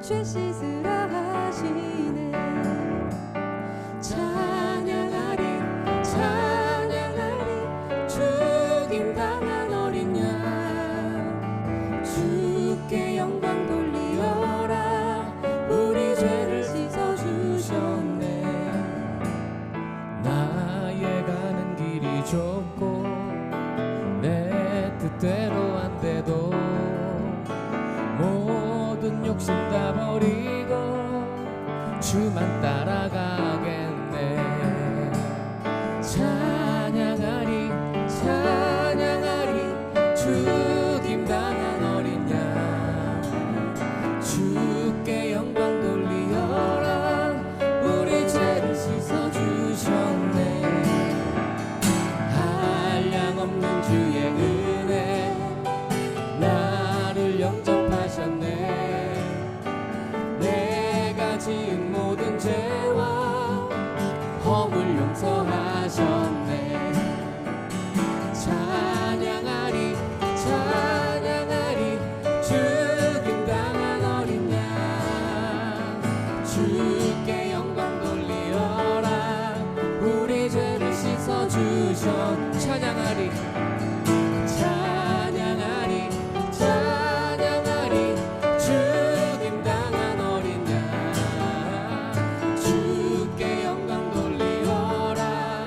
죄 씻으라 하시네. 찬양하리 찬양하리 죽임 당한 어린 양 주께 영광 돌리어라. 우리 죄를 씻어주셨네. 나의 가는 길이 좁고 내 뜻대로 안 돼도 모든 욕심 다 버리고 주만 따라가겠네. 찬양하리 찬양하리 죽임 당한 어린 양 주께 영광 돌리어라. 우리 죄를 씻어주셨네. 한량없는 주의 은혜 나를 영접하셨네. 내가 지은 모든 죄와 허물 용서하셨네. 찬양하리 찬양하리 죽임 당한 어린 양 주께 영광 돌리어라. 우리 죄를 씻어주셨네. 찬양하리 찬양하리 찬양하리 죽임 당한 어린 양 주께 영광 돌리어라.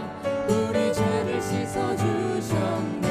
우리 죄를 씻어주셨네.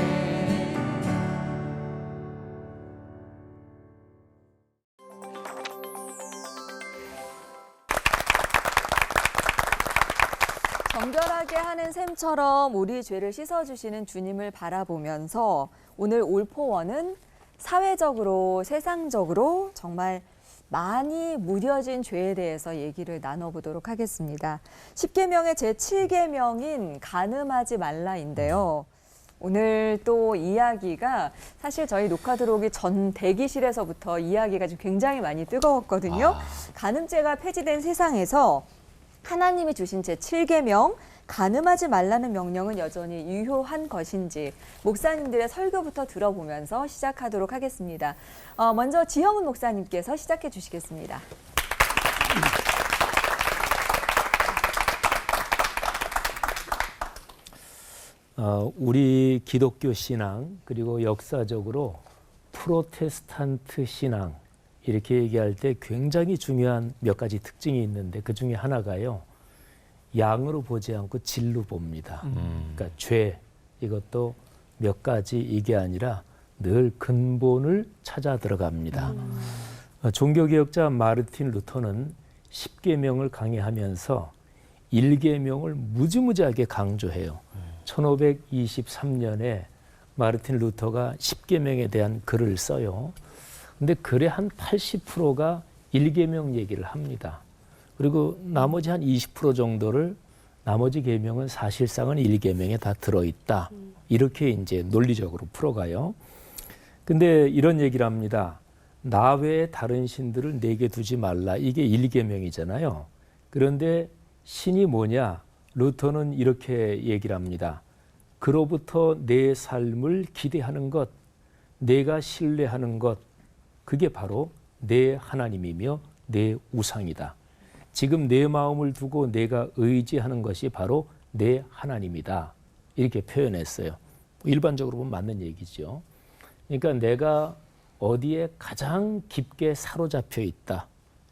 정결하게 하는 셈처럼 우리 죄를 씻어주시는 주님을 바라보면서 오늘 올포원은 사회적으로 세상적으로 정말 많이 무뎌진 죄에 대해서 얘기를 나눠보도록 하겠습니다. 10계명의 제7계명인 간음하지 말라인데요. 오늘 또 이야기가 사실 저희 녹화 들어오기 전 대기실에서부터 이야기가 좀 굉장히 많이 뜨거웠거든요. 간음죄가 폐지된 세상에서 하나님이 주신 제7계명 간음하지 말라는 명령은 여전히 유효한 것인지 목사님들의 설교부터 들어보면서 시작하도록 하겠습니다. 먼저 지형훈 목사님께서 시작해 주시겠습니다. 우리 기독교 신앙 그리고 역사적으로 프로테스탄트 신앙 이렇게 얘기할 때 굉장히 중요한 몇 가지 특징이 있는데 그 중에 하나가요. 양으로 보지 않고 질로 봅니다. 그러니까 죄 이것도 몇 가지 이게 아니라 늘 근본을 찾아 들어갑니다. 종교개혁자 마르틴 루터는 10계명을 강의하면서 1계명을 무지무지하게 강조해요. 1523년에 마르틴 루터가 10계명에 대한 글을 써요. 근데 글의 한 80%가 1계명 얘기를 합니다. 그리고 나머지 한 20% 정도를 나머지 계명은 사실상은 1계명에 다 들어있다. 이렇게 이제 논리적으로 풀어가요. 근데 이런 얘기를 합니다. 나 외에 다른 신들을 내게 두지 말라. 이게 1계명이잖아요. 그런데 신이 뭐냐? 루터는 이렇게 얘기를 합니다. 그로부터 내 삶을 기대하는 것, 내가 신뢰하는 것, 그게 바로 내 하나님이며 내 우상이다. 지금 내 마음을 두고 내가 의지하는 것이 바로 내 하나님이다. 이렇게 표현했어요. 일반적으로 보면 맞는 얘기죠. 그러니까 내가 어디에 가장 깊게 사로잡혀 있다.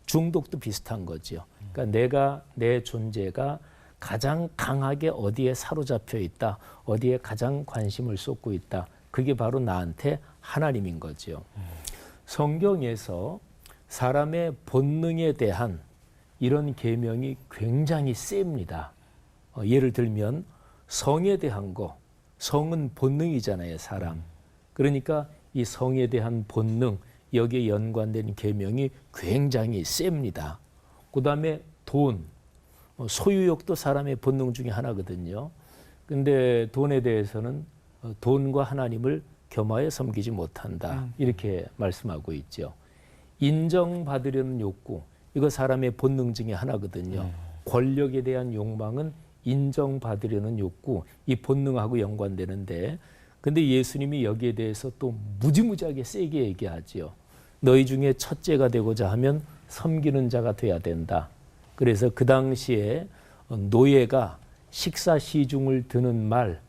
중독도 비슷한 거죠. 그러니까 내 존재가 가장 강하게 어디에 사로잡혀 있다. 어디에 가장 관심을 쏟고 있다. 그게 바로 나한테 하나님인 거죠. 성경에서 사람의 본능에 대한 이런 계명이 굉장히 셉니다. 예를 들면 성에 대한 거, 성은 본능이잖아요, 사람. 그러니까 이 성에 대한 본능, 여기에 연관된 계명이 굉장히 셉니다. 그 다음에 돈, 소유욕도 사람의 본능 중에 하나거든요. 근데 돈에 대해서는 돈과 하나님을 겸하여 섬기지 못한다. 이렇게 말씀하고 있죠. 인정받으려는 욕구, 이거 사람의 본능 중에 하나거든요. 권력에 대한 욕망은 인정받으려는 욕구, 이 본능하고 연관되는데, 근데 예수님이 여기에 대해서 또 무지무지하게 세게 얘기하지요. 너희 중에 첫째가 되고자 하면 섬기는 자가 돼야 된다. 그래서 그 당시에 노예가 식사 시중을 드는 말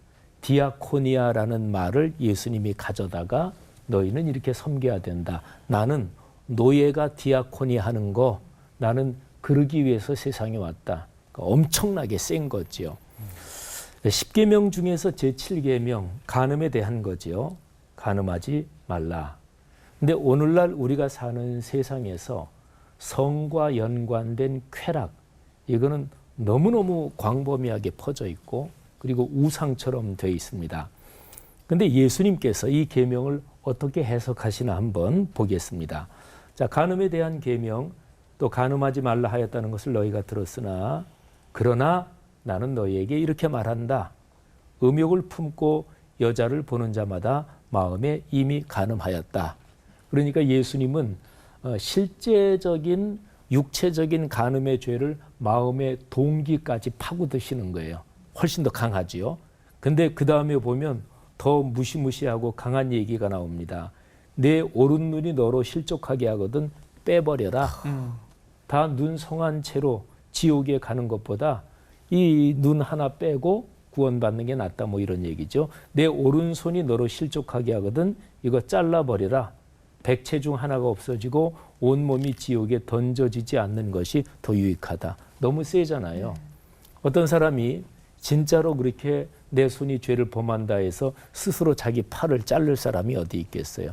디아코니아라는 말을 예수님이 가져다가 너희는 이렇게 섬겨야 된다. 나는 노예가 디아코니 하는 거 나는 그러기 위해서 세상에 왔다. 그러니까 엄청나게 센 거지요. 10계명 중에서 제7계명 간음에 대한 거지요. 간음하지 말라. 근데 오늘날 우리가 사는 세상에서 성과 연관된 쾌락 이거는 너무너무 광범위하게 퍼져 있고 그리고 우상처럼 되어 있습니다. 근데 예수님께서 이 계명을 어떻게 해석하시나 한번 보겠습니다. 자, 간음에 대한 계명 또 간음하지 말라 하였다는 것을 너희가 들었으나 그러나 나는 너희에게 이렇게 말한다. 음욕을 품고 여자를 보는 자마다 마음에 이미 간음하였다. 그러니까 예수님은 실제적인 육체적인 간음의 죄를 마음의 동기까지 파고드시는 거예요. 훨씬 더 강하지요. 근데 그 다음에 보면 더 무시무시하고 강한 얘기가 나옵니다. 내 오른 눈이 너로 실족하게 하거든 빼버려라. 다 눈 성한 채로 지옥에 가는 것보다 이 눈 하나 빼고 구원받는 게 낫다 뭐 이런 얘기죠. 내 오른손이 너로 실족하게 하거든 이거 잘라버려라. 백체 중 하나가 없어지고 온몸이 지옥에 던져지지 않는 것이 더 유익하다. 너무 세잖아요. 어떤 사람이 진짜로 그렇게 내 손이 죄를 범한다 해서 스스로 자기 팔을 자를 사람이 어디 있겠어요.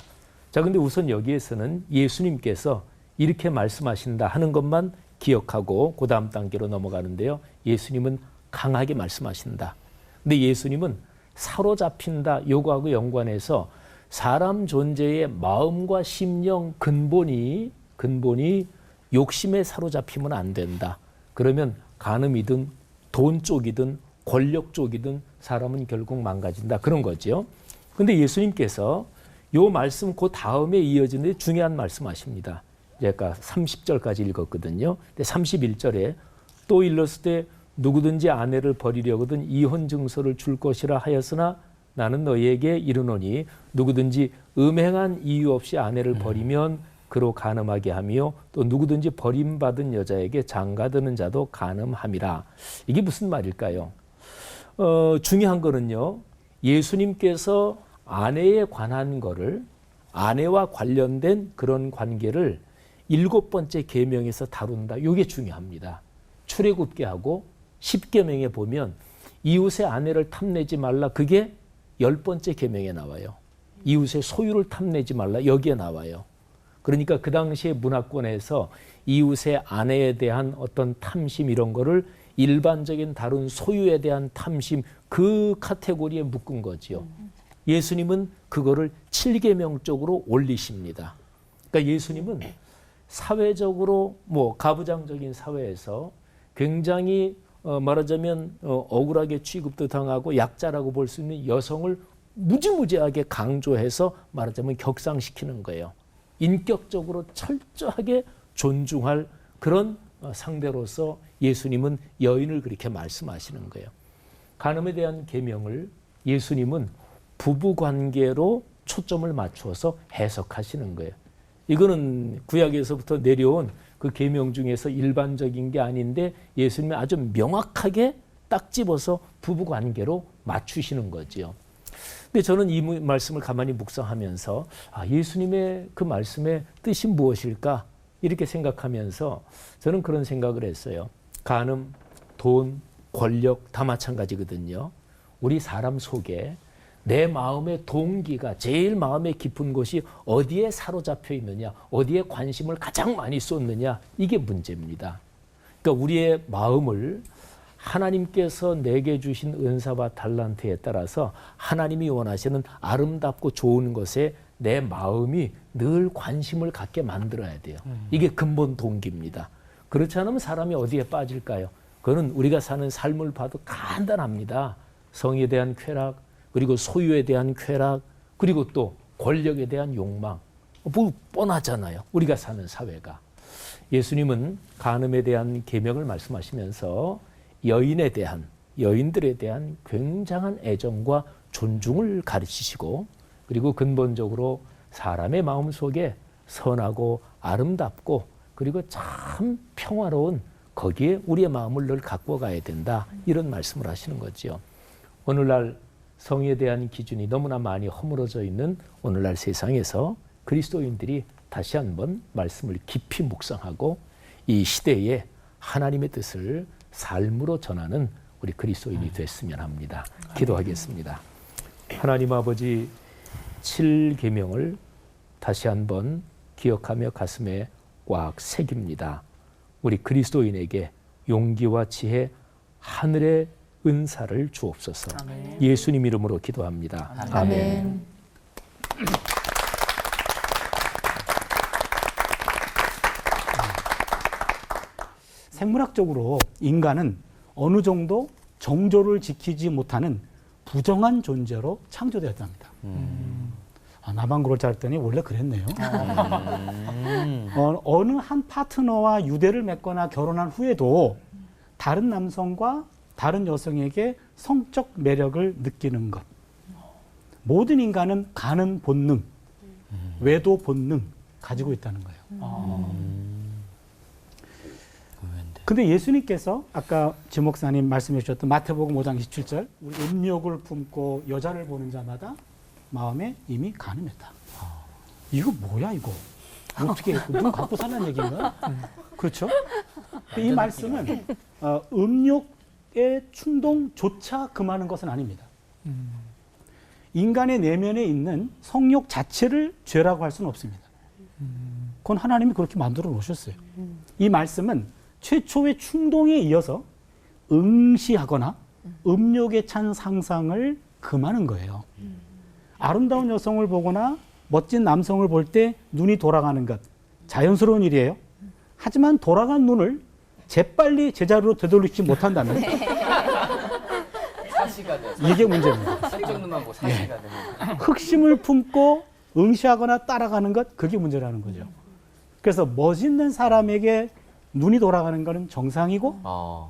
자, 근데 우선 여기에서는 예수님께서 이렇게 말씀하신다 하는 것만 기억하고 그 다음 단계로 넘어가는데요. 예수님은 강하게 말씀하신다. 근데 예수님은 사로잡힌다 요거하고 연관해서 사람 존재의 마음과 심령 근본이 욕심에 사로잡히면 안 된다. 그러면 간음이든 돈 쪽이든 권력 쪽이든 사람은 결국 망가진다. 그런 거죠. 근데 예수님께서 요 말씀 그 다음에 이어지는 중요한 말씀하십니다. 제가 30절까지 읽었거든요. 근데 31절에 또 일렀을 때 누구든지 아내를 버리려거든 이혼 증서를 줄 것이라 하였으나 나는 너희에게 이르노니 누구든지 음행한 이유 없이 아내를 버리면 그로 간음하게 하며 또 누구든지 버림받은 여자에게 장가드는 자도 간음함이라. 이게 무슨 말일까요? 중요한 거는요. 예수님께서 아내에 관한 거를 아내와 관련된 그런 관계를 7번째 계명에서 다룬다. 이게 중요합니다. 출애굽기 하고 10계명에 보면 이웃의 아내를 탐내지 말라. 그게 10번째 계명에 나와요. 이웃의 소유를 탐내지 말라. 여기에 나와요. 그러니까 그 당시에 문화권에서 이웃의 아내에 대한 어떤 탐심 이런 거를 일반적인 다른 소유에 대한 탐심 그 카테고리에 묶은 거지요. 예수님은 그거를 7계명 쪽으로 올리십니다. 그러니까 예수님은 사회적으로 뭐 가부장적인 사회에서 굉장히 말하자면 억울하게 취급도 당하고 약자라고 볼 수 있는 여성을 무지무지하게 강조해서 말하자면 격상시키는 거예요. 인격적으로 철저하게 존중할 그런 상대로서 예수님은 여인을 그렇게 말씀하시는 거예요. 간음에 대한 계명을 예수님은 부부관계로 초점을 맞추어서 해석하시는 거예요. 이거는 구약에서부터 내려온 그 계명 중에서 일반적인 게 아닌데 예수님이 아주 명확하게 딱 집어서 부부관계로 맞추시는 거지요. 근데 저는 이 말씀을 가만히 묵상하면서 예수님의 그 말씀의 뜻이 무엇일까 이렇게 생각하면서 저는 그런 생각을 했어요. 간음, 돈, 권력 다 마찬가지거든요. 우리 사람 속에 내 마음의 동기가 제일 마음에 깊은 곳이 어디에 사로잡혀 있느냐, 어디에 관심을 가장 많이 쏟느냐, 이게 문제입니다. 그러니까 우리의 마음을 하나님께서 내게 주신 은사와 달란트에 따라서 하나님이 원하시는 아름답고 좋은 것에 내 마음이 늘 관심을 갖게 만들어야 돼요. 이게 근본 동기입니다. 그렇지 않으면 사람이 어디에 빠질까요? 그거는 우리가 사는 삶을 봐도 간단합니다. 성에 대한 쾌락, 그리고 소유에 대한 쾌락, 그리고 또 권력에 대한 욕망. 뭐 뻔하잖아요. 우리가 사는 사회가. 예수님은 간음에 대한 계명을 말씀하시면서 여인들에 대한 굉장한 애정과 존중을 가르치시고 그리고 근본적으로 사람의 마음속에 선하고 아름답고 그리고 참 평화로운 거기에 우리의 마음을 늘 갖고 가야 된다. 이런 말씀을 하시는 거죠. 오늘날 성에 대한 기준이 너무나 많이 허물어져 있는 오늘날 세상에서 그리스도인들이 다시 한번 말씀을 깊이 묵상하고 이 시대에 하나님의 뜻을 삶으로 전하는 우리 그리스도인이 됐으면 합니다. 기도하겠습니다. 하나님 아버지 7계명을 다시 한번 기억하며 가슴에 꽉 새깁니다. 우리 그리스도인에게 용기와 지혜, 하늘의 은사를 주옵소서. 아멘. 예수님 이름으로 기도합니다. 아멘. 생물학적으로 인간은 어느 정도 정조를 지키지 못하는 부정한 존재로 창조되었답니다. 나만 그럴 줄 알았더니 원래 그랬네요. 어느 한 파트너와 유대를 맺거나 결혼한 후에도 다른 남성과 다른 여성에게 성적 매력을 느끼는 것. 모든 인간은 가는 본능, 외도 본능 가지고 있다는 거예요. 근데 예수님께서 아까 지 목사님 말씀해 주셨던 마태복음 5장 27절 우리 음욕을 품고 여자를 보는 자마다 마음에 이미 간음했다. 이거 뭐야 이거? 어떻게 눈 감고 살라는 얘기인가? 그렇죠? 이 말씀은 음욕의 충동조차 금하는 것은 아닙니다. 인간의 내면에 있는 성욕 자체를 죄라고 할 수는 없습니다. 그건 하나님이 그렇게 만들어 놓으셨어요. 이 말씀은 최초의 충동에 이어서 응시하거나 음욕에 찬 상상을 금하는 거예요. 아름다운 여성을 보거나 멋진 남성을 볼 때 눈이 돌아가는 것 자연스러운 일이에요. 하지만 돌아간 눈을 재빨리 제자리로 되돌리지 못한다면 사시가 돼서 이게 문제입니다. 한쪽 눈만 보고 사시가 되는. 흑심을 품고 응시하거나 따라가는 것 그게 문제라는 거죠. 그래서 멋있는 사람에게 눈이 돌아가는 것은 정상이고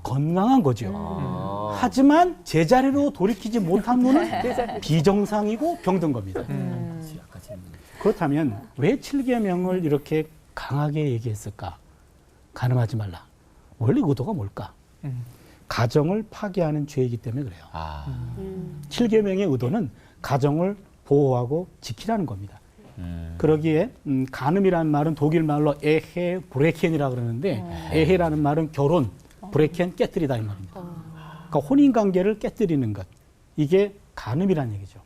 건강한 거죠. 하지만 제자리로 돌이키지 못한 눈은 비정상이고 병든 겁니다. 그렇다면 왜 7계명을 이렇게 강하게 얘기했을까? 간음하지 말라. 원래 의도가 뭘까? 가정을 파괴하는 죄이기 때문에 그래요. 7계명의 의도는 가정을 보호하고 지키라는 겁니다. 그러기에 간음이라는 말은 독일 말로 에헤 브레켄이라 그러는데 에헤라는 말은 결혼, 브레켄 깨뜨리다 이 말입니다. 그러니까 혼인 관계를 깨뜨리는 것 이게 간음이라는 얘기죠.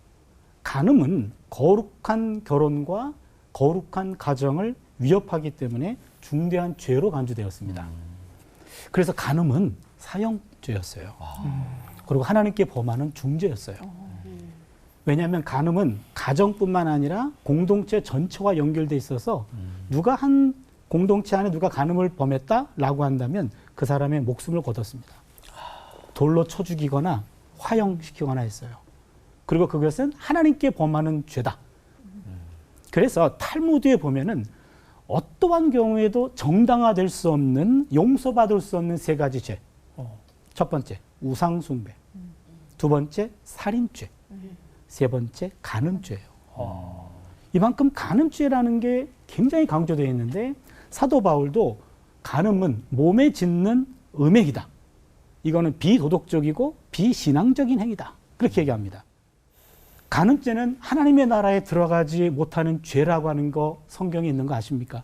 간음은 거룩한 결혼과 거룩한 가정을 위협하기 때문에 중대한 죄로 간주되었습니다. 그래서 간음은 사형죄였어요. 그리고 하나님께 범하는 중죄였어요. 왜냐하면 간음은 가정뿐만 아니라 공동체 전체와 연결돼 있어서 누가 한 공동체 안에 누가 간음을 범했다라고 한다면 그 사람의 목숨을 거뒀습니다. 돌로 쳐 죽이거나 화형시키거나 했어요. 그리고 그것은 하나님께 범하는 죄다. 그래서 탈무드에 보면은 어떠한 경우에도 정당화될 수 없는 용서받을 수 없는 세 가지 죄. 첫 번째 우상숭배, 두 번째 살인죄, 세 번째 간음죄예요. 이만큼 간음죄라는 게 굉장히 강조되어 있는데 사도 바울도 간음은 몸에 짓는 음행이다. 이거는 비도덕적이고 비신앙적인 행위다. 그렇게 얘기합니다. 간음죄는 하나님의 나라에 들어가지 못하는 죄라고 하는 거 성경에 있는 거 아십니까?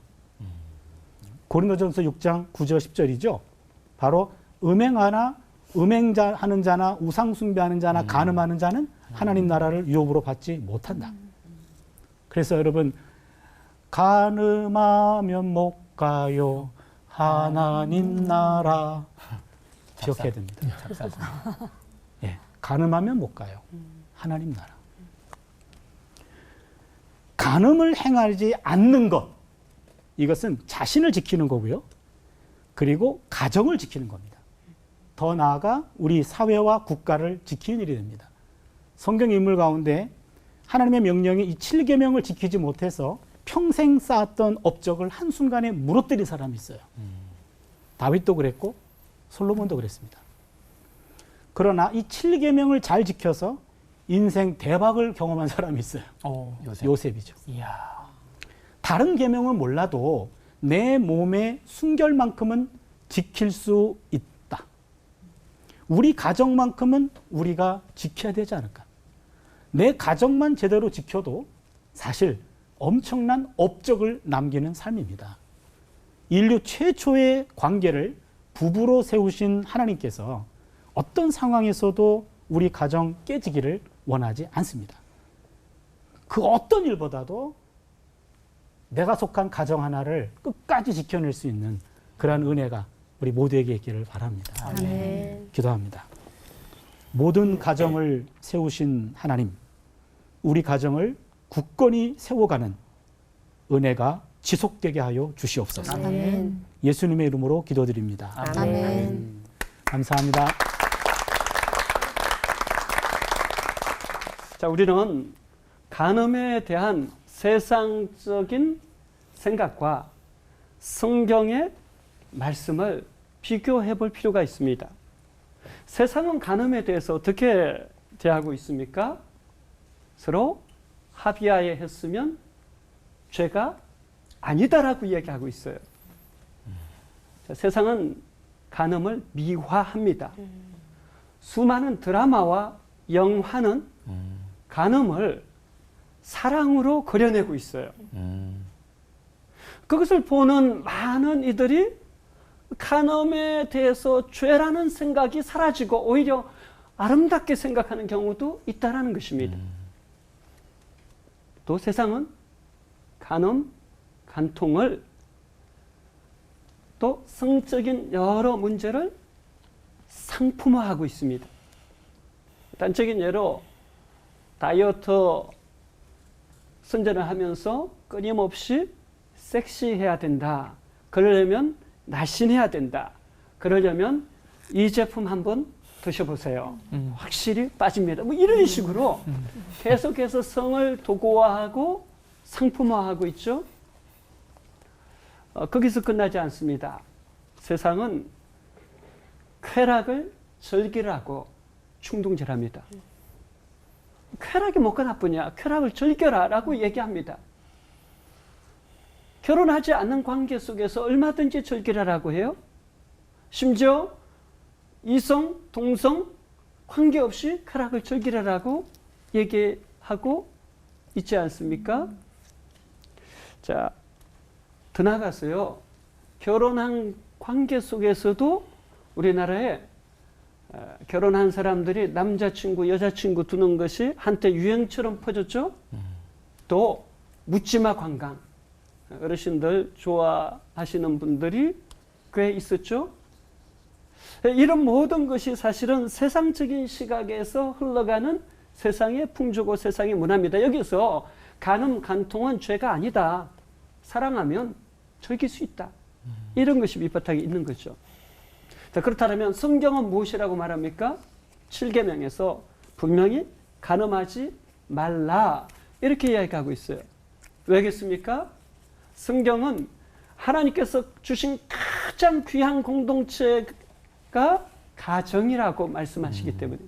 고린도전서 6장 9절 10절이죠. 바로 음행하는 자나 우상숭배하는 자나 간음하는 자는 하나님 나라를 유업으로 받지 못한다. 그래서 여러분 간음하면 못 가요 하나님 나라 기억해야 됩니다. 예, 간음하면 못 가요 하나님 나라. 간음을 행하지 않는 것 이것은 자신을 지키는 거고요. 그리고 가정을 지키는 겁니다. 더 나아가 우리 사회와 국가를 지키는 일이 됩니다. 성경 인물 가운데 하나님의 명령이 이 7계명을 지키지 못해서 평생 쌓았던 업적을 한순간에 무너뜨린 사람이 있어요. 다윗도 그랬고 솔로몬도 그랬습니다. 그러나 이 7계명을 잘 지켜서 인생 대박을 경험한 사람이 있어요. 요셉이죠. 이야. 다른 계명은 몰라도 내 몸의 순결만큼은 지킬 수 있다. 우리 가정만큼은 우리가 지켜야 되지 않을까. 내 가정만 제대로 지켜도 사실 엄청난 업적을 남기는 삶입니다. 인류 최초의 관계를 부부로 세우신 하나님께서 어떤 상황에서도 우리 가정 깨지기를 원하지 않습니다. 그 어떤 일보다도 내가 속한 가정 하나를 끝까지 지켜낼 수 있는 그러한 은혜가 우리 모두에게 있기를 바랍니다. 아멘. 기도합니다. 모든 가정을 세우신 하나님, 우리 가정을 굳건히 세워가는 은혜가 지속되게 하여 주시옵소서. 아멘. 예수님의 이름으로 기도드립니다. 아멘. 감사합니다. 자, 우리는 간음에 대한 세상적인 생각과 성경의 말씀을 비교해 볼 필요가 있습니다. 세상은 간음에 대해서 어떻게 대하고 있습니까? 서로 합의하에 했으면 죄가 아니다라고 이야기하고 있어요. 자, 세상은 간음을 미화합니다. 수많은 드라마와 영화는 간음을 사랑으로 그려내고 있어요. 그것을 보는 많은 이들이 간음에 대해서 죄라는 생각이 사라지고 오히려 아름답게 생각하는 경우도 있다는 것입니다. 또 세상은 간음, 간통을 또 성적인 여러 문제를 상품화하고 있습니다. 단적인 예로 다이어트 선전을 하면서 끊임없이 섹시해야 된다. 그러려면 날씬해야 된다. 그러려면 이 제품 한번 드셔보세요. 확실히 빠집니다. 뭐 이런 식으로 계속해서 성을 도구화하고 상품화하고 있죠. 거기서 끝나지 않습니다. 세상은 쾌락을 즐기라고 충동질합니다. 쾌락이 뭐가 나쁘냐? 쾌락을 즐겨라 라고 얘기합니다. 결혼하지 않는 관계 속에서 얼마든지 즐기라라고 해요. 심지어 이성, 동성 관계없이 쾌락을 즐기라라고 얘기하고 있지 않습니까? 자, 더 나아가서요. 결혼한 관계 속에서도 우리나라에 결혼한 사람들이 남자친구, 여자친구 두는 것이 한때 유행처럼 퍼졌죠. 또 묻지마 관광. 어르신들 좋아하시는 분들이 꽤 있었죠. 이런 모든 것이 사실은 세상적인 시각에서 흘러가는 세상의 풍조고 세상의 문화입니다. 여기서 간음, 간통은 죄가 아니다. 사랑하면 즐길 수 있다. 이런 것이 밑바탕에 있는 거죠. 자, 그렇다면 성경은 무엇이라고 말합니까? 7계명에서 분명히 간음하지 말라 이렇게 이야기하고 있어요. 왜겠습니까? 성경은 하나님께서 주신 가장 귀한 공동체가 가정이라고 말씀하시기 때문에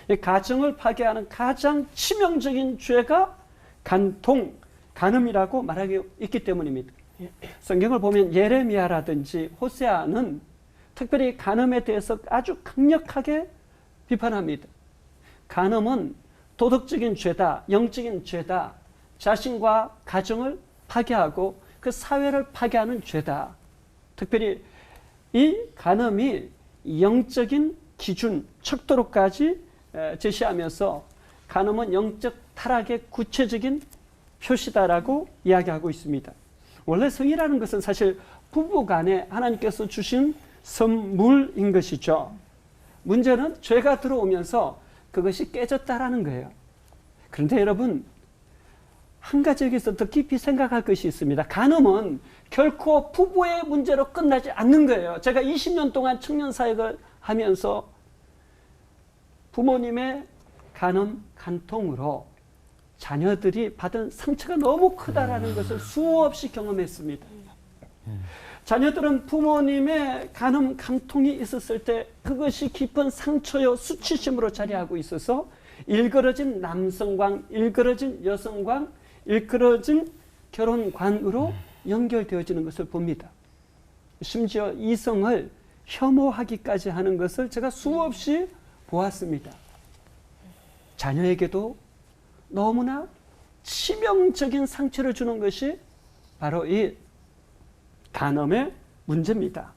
이 가정을 파괴하는 가장 치명적인 죄가 간통, 간음이라고 말하고 있기 때문입니다. 성경을 보면 예레미야라든지 호세아는 특별히 간음에 대해서 아주 강력하게 비판합니다. 간음은 도덕적인 죄다, 영적인 죄다, 자신과 가정을 파괴하고 그 사회를 파괴하는 죄다. 특별히 이 간음이 영적인 기준, 척도로까지 제시하면서 간음은 영적 타락의 구체적인 표시다라고 이야기하고 있습니다. 원래 성이라는 것은 사실 부부 간에 하나님께서 주신 선물인 것이죠. 문제는 죄가 들어오면서 그것이 깨졌다라는 거예요. 그런데 여러분, 한 가지 여기서 더 깊이 생각할 것이 있습니다. 간음은 결코 부부의 문제로 끝나지 않는 거예요. 제가 20년 동안 청년 사역을 하면서 부모님의 간음, 간통으로 자녀들이 받은 상처가 너무 크다라는 것을 수없이 경험했습니다. 자녀들은 부모님의 간음, 간통이 있었을 때 그것이 깊은 상처요, 수치심으로 자리하고 있어서 일그러진 남성관, 일그러진 여성관, 일그러진 결혼관으로 연결되어지는 것을 봅니다. 심지어 이성을 혐오하기까지 하는 것을 제가 수없이 보았습니다. 자녀에게도 너무나 치명적인 상처를 주는 것이 바로 이 간음의 문제입니다.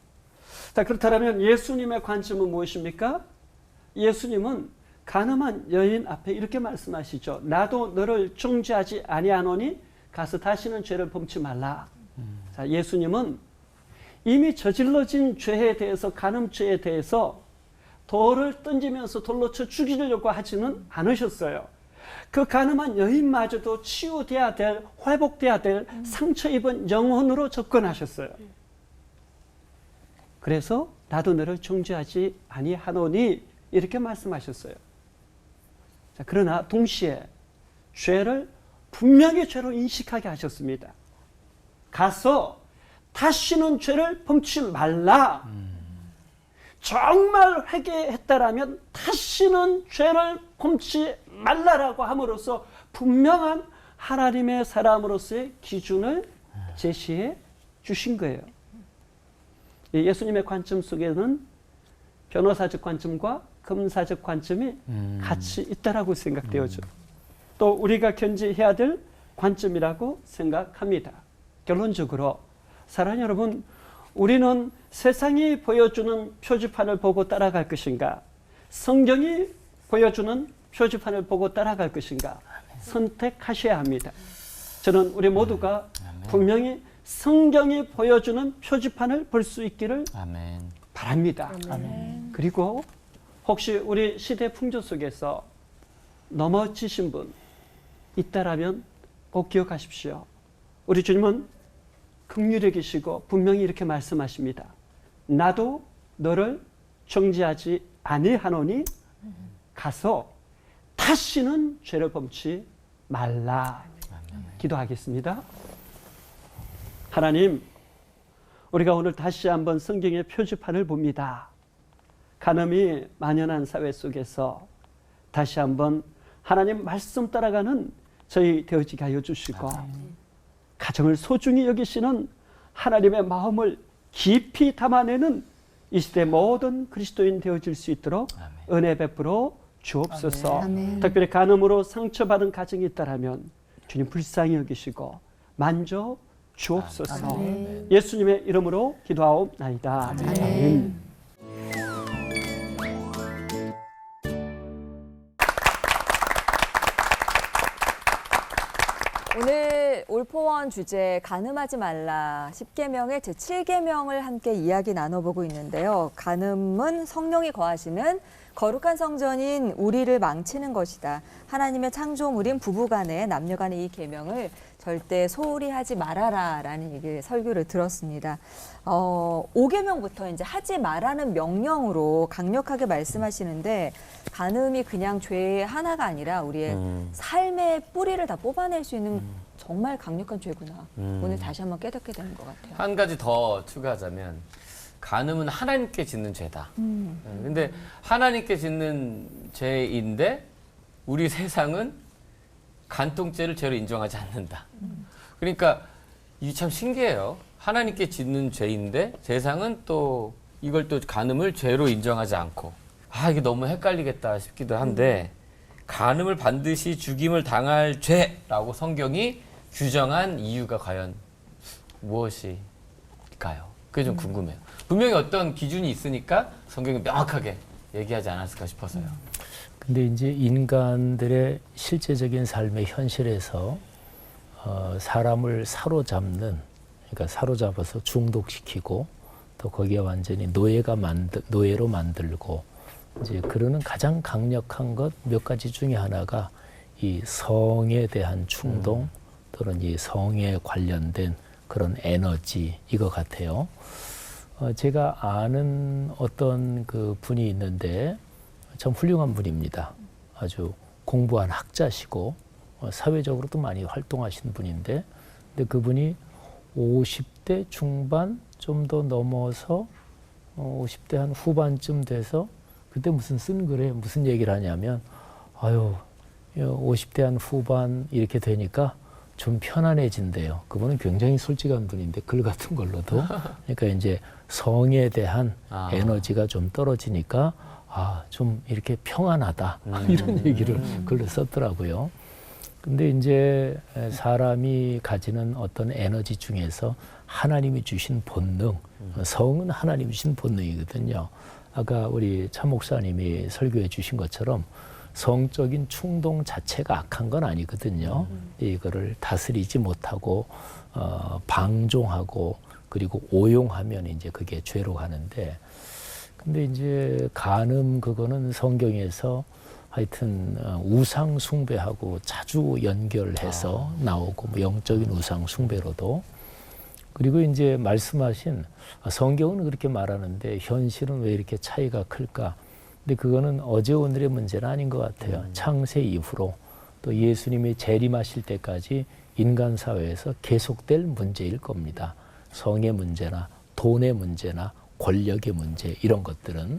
자, 그렇다면 예수님의 관점은 무엇입니까? 예수님은 간음한 여인 앞에 이렇게 말씀하시죠. 나도 너를 정죄하지 아니하노니 가서 다시는 죄를 범치 말라. 자, 예수님은 이미 저질러진 죄에 대해서, 간음죄에 대해서 돌을 던지면서 돌로 쳐 죽이려고 하지는 않으셨어요. 그 간음한 여인마저도 치유돼야 될, 회복돼야 될 상처 입은 영혼으로 접근하셨어요. 그래서 나도 너를 정죄하지 아니하노니 이렇게 말씀하셨어요. 자, 그러나 동시에 죄를 분명히 죄로 인식하게 하셨습니다. 가서 다시는 죄를 범치 말라. 정말 회개했다라면 다시는 죄를 범치 말라라고 함으로써 분명한 하나님의 사람으로서의 기준을 제시해 주신 거예요. 예수님의 관점 속에는 변호사적 관점과 검사적 관점이 같이 있다라고 생각되어져. 또 우리가 견지해야 될 관점이라고 생각합니다. 결론적으로 사랑하는 여러분, 우리는 세상이 보여주는 표지판을 보고 따라갈 것인가, 성경이 보여주는 표지판을 보고 따라갈 것인가 선택하셔야 합니다. 저는 우리 모두가 분명히 성경이 보여주는 표지판을 볼 수 있기를 바랍니다. 그리고 혹시 우리 시대 풍조 속에서 넘어지신 분 있다라면 꼭 기억하십시오. 우리 주님은 긍휼히 계시고 분명히 이렇게 말씀하십니다. 나도 너를 정죄하지 아니하노니 가서 다시는 죄를 범치 말라. 기도하겠습니다. 하나님, 우리가 오늘 다시 한번 성경의 표지판을 봅니다. 간음이 만연한 사회 속에서 다시 한번 하나님 말씀 따라가는 저희 되어지게 하여 주시고, 가정을 소중히 여기시는 하나님의 마음을 깊이 담아내는 이 시대 모든 그리스도인 되어질 수 있도록 은혜 베풀어 주옵소서. 특별히 간음으로 상처받은 가정이 있다라면 주님 불쌍히 여기시고 만져 주옵소서. 예수님의 이름으로 기도하옵나이다. 아멘. 오늘 올포원 주제 간음하지 말라 10계명의 제7계명을 함께 이야기 나눠보고 있는데요. 간음은 성령이 거하시는 거룩한 성전인 우리를 망치는 것이다. 하나님의 창조물인 부부간에 남녀간의 이 계명을 절대 소홀히 하지 말아라라는 얘기 설교를 들었습니다. 5계명부터 이제 하지 말라는 명령으로 강력하게 말씀하시는데 간음이 그냥 죄의 하나가 아니라 우리의 삶의 뿌리를 다 뽑아낼 수 있는 정말 강력한 죄구나. 오늘 다시 한번 깨닫게 되는 것 같아요. 한 가지 더 추가하자면 간음은 하나님께 짓는 죄다. 근데 하나님께 짓는 죄인데 우리 세상은 간통죄를 죄로 인정하지 않는다. 그러니까 이게 참 신기해요. 하나님께 짓는 죄인데 세상은 또 이걸 또 간음을 죄로 인정하지 않고, 이게 너무 헷갈리겠다 싶기도 한데 간음을 반드시 죽임을 당할 죄라고 성경이 규정한 이유가 과연 무엇일까요? 그게 좀 궁금해요. 분명히 어떤 기준이 있으니까 성경이 명확하게 얘기하지 않았을까 싶어서요. 근데 이제 인간들의 실제적인 삶의 현실에서 사람을 사로잡는, 그러니까 사로잡아서 중독시키고 또 거기에 완전히 노예로 만들고 이제 그러는 가장 강력한 것 몇 가지 중에 하나가 이 성에 대한 충동 또는 이 성에 관련된 그런 에너지 이거 같아요. 제가 아는 어떤 그 분이 있는데 참 훌륭한 분입니다. 아주 공부한 학자시고 사회적으로도 많이 활동하신 분인데, 근데 그분이 50대 중반 좀 더 넘어서 50대 한 후반쯤 돼서 그때 쓴 글에 무슨 얘기를 하냐면 50대 한 후반 이렇게 되니까 좀 편안해진대요. 그분은 굉장히 솔직한 분인데 글 같은 걸로도 그러니까 이제 성에 대한 에너지가 좀 떨어지니까 좀 이렇게 평안하다 이런 얘기를 글로 썼더라고요. 근데 이제 사람이 가지는 어떤 에너지 중에서 하나님이 주신 본능, 성은 하나님이 주신 본능이거든요. 아까 우리 차 목사님이 설교해 주신 것처럼 성적인 충동 자체가 악한 건 아니거든요. 이거를 다스리지 못하고 방종하고 그리고 오용하면 이제 그게 죄로 가는데, 근데 이제 간음 그거는 성경에서 하여튼 우상 숭배하고 자주 연결해서 나오고 뭐 영적인 우상 숭배로도. 그리고 이제 말씀하신 성경은 그렇게 말하는데 현실은 왜 이렇게 차이가 클까? 근데 그거는 어제 오늘의 문제는 아닌 것 같아요. 창세 이후로 또 예수님이 재림하실 때까지 인간 사회에서 계속될 문제일 겁니다. 성의 문제나 돈의 문제나 권력의 문제 이런 것들은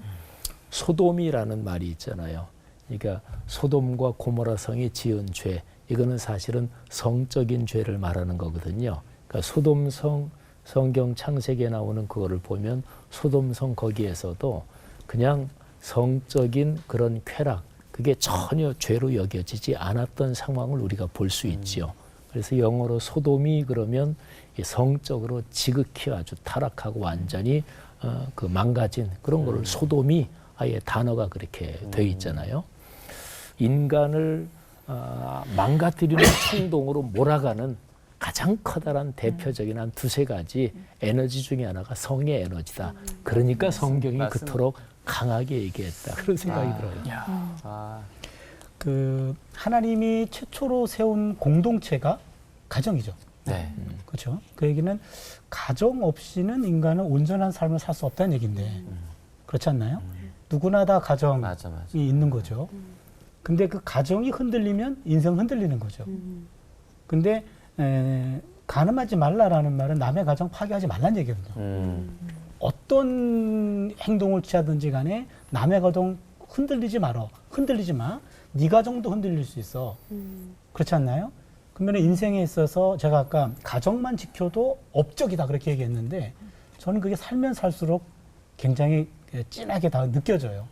소돔이라는 말이 있잖아요. 그러니까 소돔과 고모라 성이 지은 죄, 이거는 사실은 성적인 죄를 말하는 거거든요. 그러니까 소돔성 성경 창세기에 나오는 그거를 보면 소돔성 거기에서도 그냥 성적인 그런 쾌락, 그게 전혀 죄로 여겨지지 않았던 상황을 우리가 볼 수 있지요. 그래서 영어로 소돔이 그러면 성적으로 지극히 아주 타락하고 완전히 그 망가진 그런 거를 소돔이 아예 단어가 그렇게 돼 있잖아요. 인간을 망가뜨리는 충동으로 몰아가는 가장 커다란 대표적인 한 두세 가지 에너지 중에 하나가 성의 에너지다. 그러니까 성경이 그토록 강하게 얘기했다. 그런 생각이 들어요. 그 하나님이 최초로 세운 공동체가 가정이죠. 네. 그렇죠. 그 얘기는 가정 없이는 인간은 온전한 삶을 살 수 없다는 얘기인데 그렇지 않나요? 누구나 다 가정이 있는 거죠. 근데 그 가정이 흔들리면 인생 흔들리는 거죠. 근데 간음하지 말라라는 말은 남의 가정 파괴하지 말라는 얘기거든요. 어떤 행동을 취하든지 간에 남의 가정 흔들리지 마라. 흔들리지 마. 네 가정도 흔들릴 수 있어. 그렇지 않나요? 그러면 인생에 있어서 제가 아까 가정만 지켜도 업적이다 그렇게 얘기했는데 저는 그게 살면 살수록 굉장히 진하게 다 느껴져요.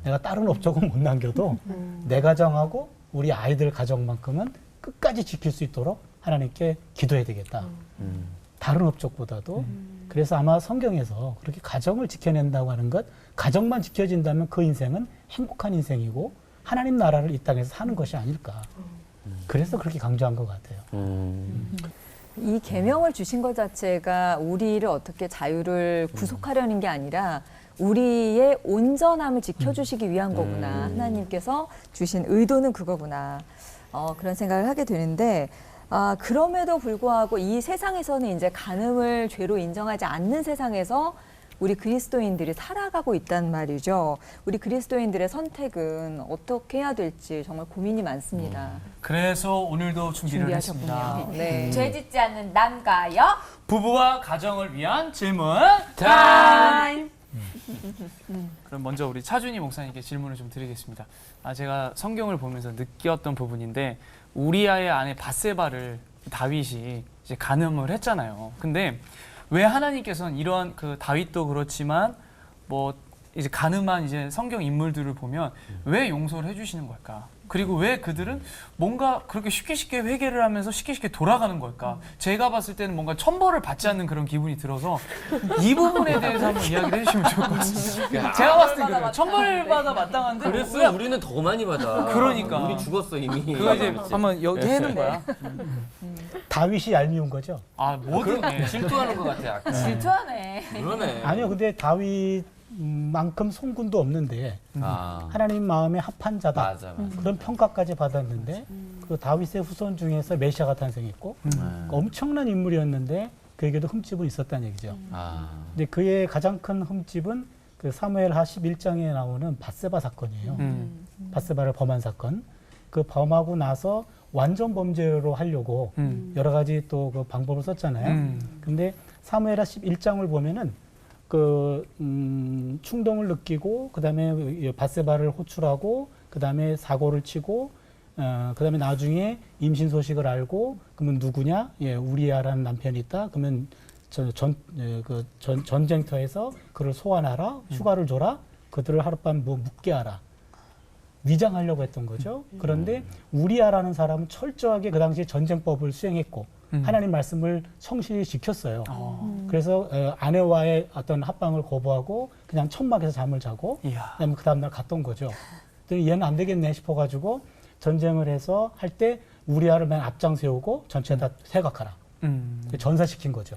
내가 다른 업적은 못 남겨도 내 가정하고 우리 아이들 가정만큼은 끝까지 지킬 수 있도록 하나님께 기도해야 되겠다. 다른 업적보다도. 그래서 아마 성경에서 그렇게 가정을 지켜낸다고 하는 것, 가정만 지켜진다면 그 인생은 행복한 인생이고 하나님 나라를 이 땅에서 사는 것이 아닐까. 그래서 그렇게 강조한 것 같아요. 이 계명을 주신 것 자체가 우리를 어떻게 자유를 구속하려는 게 아니라 우리의 온전함을 지켜주시기 위한 거구나. 하나님께서 주신 의도는 그거구나. 그런 생각을 하게 되는데, 그럼에도 불구하고 이 세상에서는 이제 간음을 죄로 인정하지 않는 세상에서 우리 그리스도인들이 살아가고 있단 말이죠. 우리 그리스도인들의 선택은 어떻게 해야 될지 정말 고민이 많습니다. 그래서 오늘도 준비를 했습니다. 네. 죄 짓지 않는 남과 여 부부와 가정을 위한 질문 타임. 그럼 먼저 우리 차준희 목사님께 질문을 좀 드리겠습니다. 제가 성경을 보면서 느꼈던 부분인데 우리아의 아내 밧세바를 다윗이 이제 간음을 했잖아요. 근데 왜 하나님께서는 이러한 그 다윗도 그렇지만 뭐 이제 간음한 이제 성경 인물들을 보면 왜 용서를 해주시는 걸까? 그리고 왜 그들은 뭔가 그렇게 쉽게 회개를 하면서 쉽게 돌아가는 걸까? 제가 봤을 때는 뭔가 천벌을 받지 않는 그런 기분이 들어서 이 부분에 대해서 한번 이야기를 해주시면 좋을 것 같습니다. 제가 봤을 때 그래요. 천벌을 받아 마땅한데 그래서 우리는 더 많이 받아. 그러니까. 우리 죽었어 이미. 그거 이제 한번 여기 해는 거야. 다윗이 얄미운 거죠? 뭐든 질투하는 것 같아. 질투하네. 그러네. 아니요. 근데 다윗만큼 송군도 없는데 하나님 마음에 합한 자다. 맞아. 그런 평가까지 받았는데 그 다윗의 후손 중에서 메시아가 탄생했고 엄청난 인물이었는데 그에게도 흠집은 있었다는 얘기죠. 근데 그의 가장 큰 흠집은 그 사무엘하 11장에 나오는 밧세바 사건이에요. 밧세바를 범한 사건. 그 범하고 나서 완전 범죄로 하려고 여러 가지 또 그 방법을 썼잖아요. 근데 사무엘하 11장을 보면은 그 충동을 느끼고 그다음에 밧세바를 호출하고 그다음에 사고를 치고 그다음에 나중에 임신 소식을 알고 그러면 누구냐? 예, 우리야라는 남편이 있다. 그러면 전쟁터에서 그를 소환하라, 휴가를 줘라, 그들을 하룻밤 뭐 묵게 하라. 위장하려고 했던 거죠. 그런데 우리야라는 사람은 철저하게 그 당시에 전쟁법을 수행했고 하나님 말씀을 성실히 지켰어요. 그래서 아내와의 어떤 합방을 거부하고 그냥 천막에서 잠을 자고 그다음에 그 다음날 갔던 거죠. 그랬더니 얘는 안 되겠네 싶어가지고 전쟁을 해서 할 때 우리야를 맨 앞장 세우고 전체 다 세각하라. 전사시킨 거죠.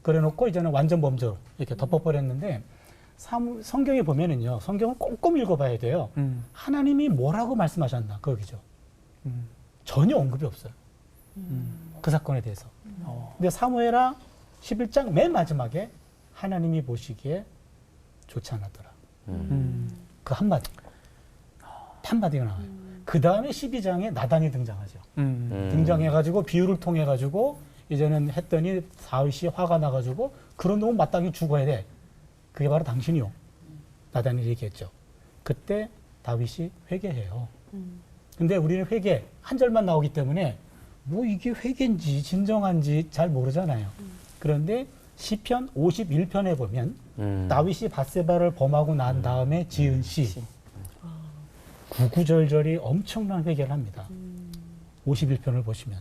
그래놓고 이제는 완전 범죄로 이렇게 덮어버렸는데 성경에 보면은요, 성경을 꼼꼼히 읽어봐야 돼요. 하나님이 뭐라고 말씀하셨나 거기죠. 전혀 언급이 없어요. 그 사건에 대해서. 근데 사무엘하 11장 맨 마지막에 하나님이 보시기에 좋지 않았더라. 그 한마디. 한마디가 나와요. 그 다음에 12장에 나단이 등장하죠. 등장해가지고 비유를 통해가지고 이제는 했더니 다윗이 화가 나가지고 그런 놈은 마땅히 죽어야 돼. 그게 바로 당신이요. 나단이 얘기했죠. 그때 다윗이 회개해요. 근데 우리는 회개 한 절만 나오기 때문에 뭐 이게 회개인지 진정한지 잘 모르잖아요. 그런데 시편 51편에 보면 다윗이 밧세바를 범하고 난 다음에 지은 시 구구절절이 엄청난 회개를 합니다. 51편을 보시면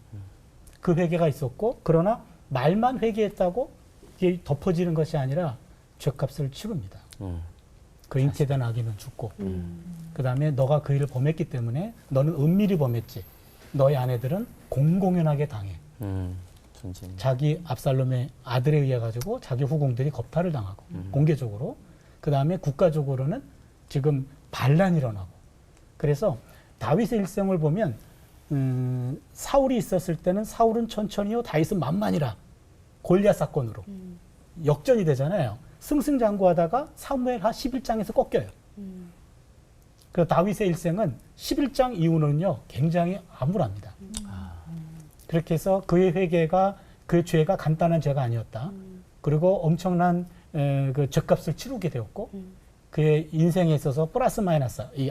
그 회개가 있었고, 그러나 말만 회개했다고 이게 덮어지는 것이 아니라 죄값을 치릅니다. 그 잉태된 아기는 죽고, 그 다음에 너가 그 일을 범했기 때문에 너는 은밀히 범했지. 너의 아내들은 공공연하게 당해. 자기 압살롬의 아들에 의해 가지고 자기 후궁들이 겁탈을 당하고 공개적으로, 그 다음에 국가적으로는 지금 반란이 일어나고. 그래서 다윗의 일생을 보면 사울이 있었을 때는 사울은 천천히요, 다윗은 만만이라. 골리앗 사건으로 역전이 되잖아요. 승승장구하다가 사무엘하 11장에서 꺾여요. 그래서 다윗의 일생은 11장 이후는요 굉장히 암울합니다. 그렇게 해서 그의 회개가, 그 죄가 간단한 죄가 아니었다. 그리고 엄청난 그 죄값을 치르게 되었고, 그의 인생에 있어서 플러스 마이너스 이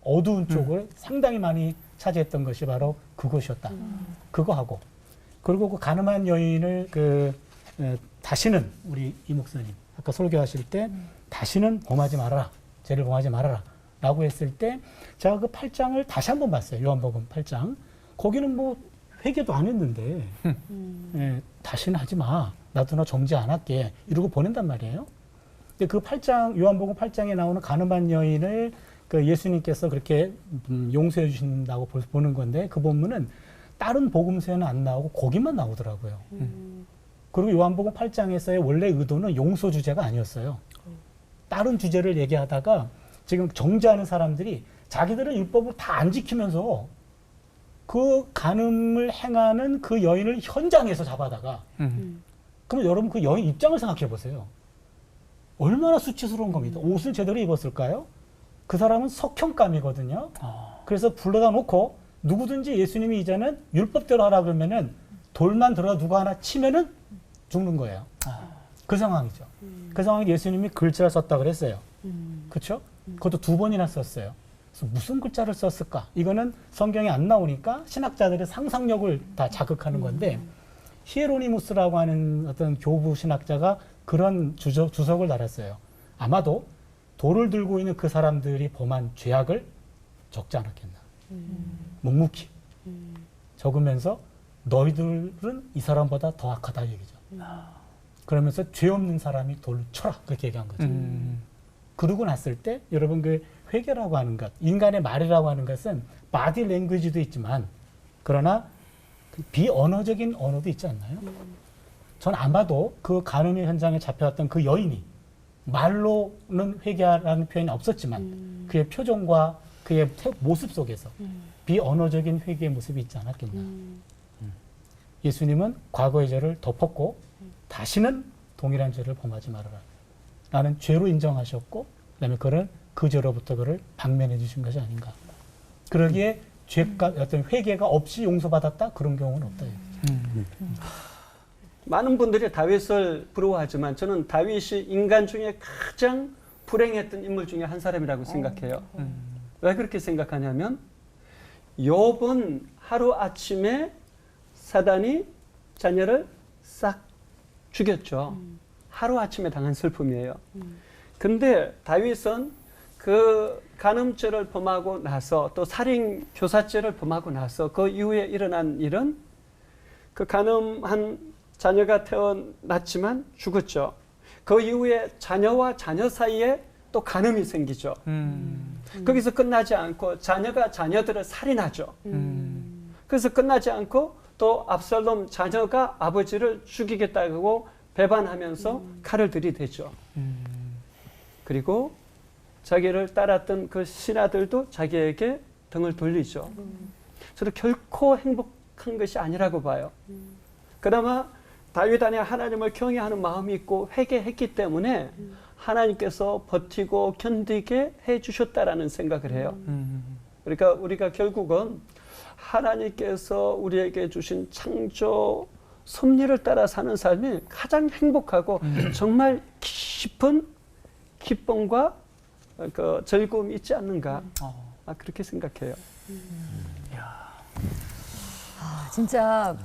어두운 쪽을 상당히 많이 차지했던 것이 바로 그것이었다. 그거 하고, 그리고 그 가늠한 여인을 다시는, 우리 이 목사님 아까 설교하실 때 다시는 범하지 말아라, 죄를 범하지 말아라 라고 했을 때 제가 그 8장을 다시 한번 봤어요. 요한복음 8장. 거기는 뭐 회개도 안 했는데 다시는 하지 마, 나도 너 정죄 안 할게 이러고 보낸단 말이에요. 근데 그 8장, 요한복음 8장에 나오는 가늠한 여인을 그 예수님께서 그렇게 용서해 주신다고 보는 건데, 그 본문은 다른 복음서에는 안 나오고 거기만 나오더라고요. 그리고 요한복음 8장에서의 원래 의도는 용서 주제가 아니었어요. 다른 주제를 얘기하다가 지금 정죄하는 사람들이 자기들은 율법을 다 안 지키면서 그 간음을 행하는 그 여인을 현장에서 잡아다가, 그럼 여러분 그 여인 입장을 생각해 보세요. 얼마나 수치스러운 겁니다. 옷을 제대로 입었을까요? 그 사람은 석형감이거든요. 그래서 불러다 놓고 누구든지 예수님이 이제는 율법대로 하라 그러면은 돌만 들어 누가 하나 치면은 죽는 거예요. 그 상황이죠. 그 상황에 예수님이 글자를 썼다 그랬어요. 그렇죠? 그것도 2번이나 썼어요. 그래서 무슨 글자를 썼을까? 이거는 성경에 안 나오니까 신학자들의 상상력을 다 자극하는 건데, 히에로니무스라고 하는 어떤 교부 신학자가 그런 주석을 달았어요. 아마도 돌을 들고 있는 그 사람들이 범한 죄악을 적지 않았겠나. 묵묵히 적으면서 너희들은 이 사람보다 더 악하다 얘기죠. 그러면서 죄 없는 사람이 돌을 쳐라 그렇게 얘기한 거죠. 그러고 났을 때 여러분 그 회개라고 하는 것, 인간의 말이라고 하는 것은 바디 랭귀지도 있지만, 그러나 그 비언어적인 언어도 있지 않나요? 전 아마도 그 간음의 현장에 잡혀왔던 그 여인이 말로는 회개라는 표현이 없었지만 그의 표정과 그의 모습 속에서 비언어적인 회개의 모습이 있지 않았겠나. 예수님은 과거의 죄를 덮었고 다시는 동일한 죄를 범하지 말아라 라는 죄로 인정하셨고, 그다음에 그를 그 죄로부터 그를 방면해 주신 것이 아닌가. 그러기에 죄가 어떤 회개가 없이 용서받았다, 그런 경우는 없다. 많은 분들이 다윗을 부러워하지만 저는 다윗이 인간 중에 가장 불행했던 인물 중에 한 사람이라고 생각해요. 왜 그렇게 생각하냐면 욥은 하루 아침에 사단이 자녀를 싹 죽였죠. 하루 아침에 당한 슬픔이에요. 근데 다윗은 그 간음죄를 범하고 나서 또 살인 교사죄를 범하고 나서 그 이후에 일어난 일은 그 간음한 자녀가 태어났지만 죽었죠. 그 이후에 자녀와 자녀 사이에 또 간음이 생기죠. 거기서 끝나지 않고 자녀가 자녀들을 살인하죠. 그래서 끝나지 않고 또 압살롬 자녀가 아버지를 죽이겠다고 배반하면서 칼을 들이대죠. 그리고 자기를 따랐던 그 신하들도 자기에게 등을 돌리죠. 저는 결코 행복한 것이 아니라고 봐요. 그나마 다윗 안에 하나님을 경외하는 마음이 있고 회개했기 때문에 하나님께서 버티고 견디게 해주셨다라는 생각을 해요. 그러니까 우리가 결국은 하나님께서 우리에게 주신 창조 섭리를 따라 사는 삶이 가장 행복하고 정말 깊은 기쁨과 그 즐거움이 있지 않는가 그렇게 생각해요. 진짜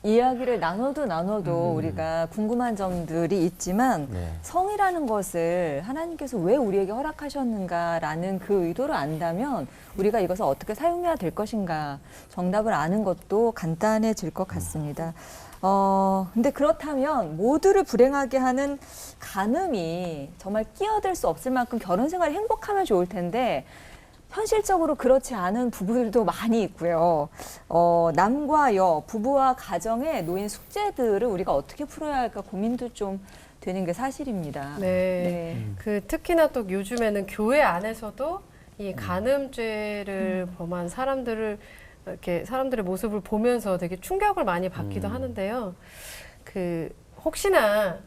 이야기를 나눠도 우리가 궁금한 점들이 있지만 네. 성이라는 것을 하나님께서 왜 우리에게 허락하셨는가라는 그 의도를 안다면 우리가 이것을 어떻게 사용해야 될 것인가 정답을 아는 것도 간단해질 것 같습니다. 근데 그렇다면 모두를 불행하게 하는 간음이 정말 끼어들 수 없을 만큼 결혼 생활이 행복하면 좋을 텐데 현실적으로 그렇지 않은 부부들도 많이 있고요. 남과 여, 부부와 가정에 놓인 숙제들을 우리가 어떻게 풀어야 할까 고민도 좀 되는 게 사실입니다. 네. 그 특히나 또 요즘에는 교회 안에서도 이 간음죄를 범한 사람들을 이렇게 사람들의 모습을 보면서 되게 충격을 많이 받기도 하는데요. 그 혹시나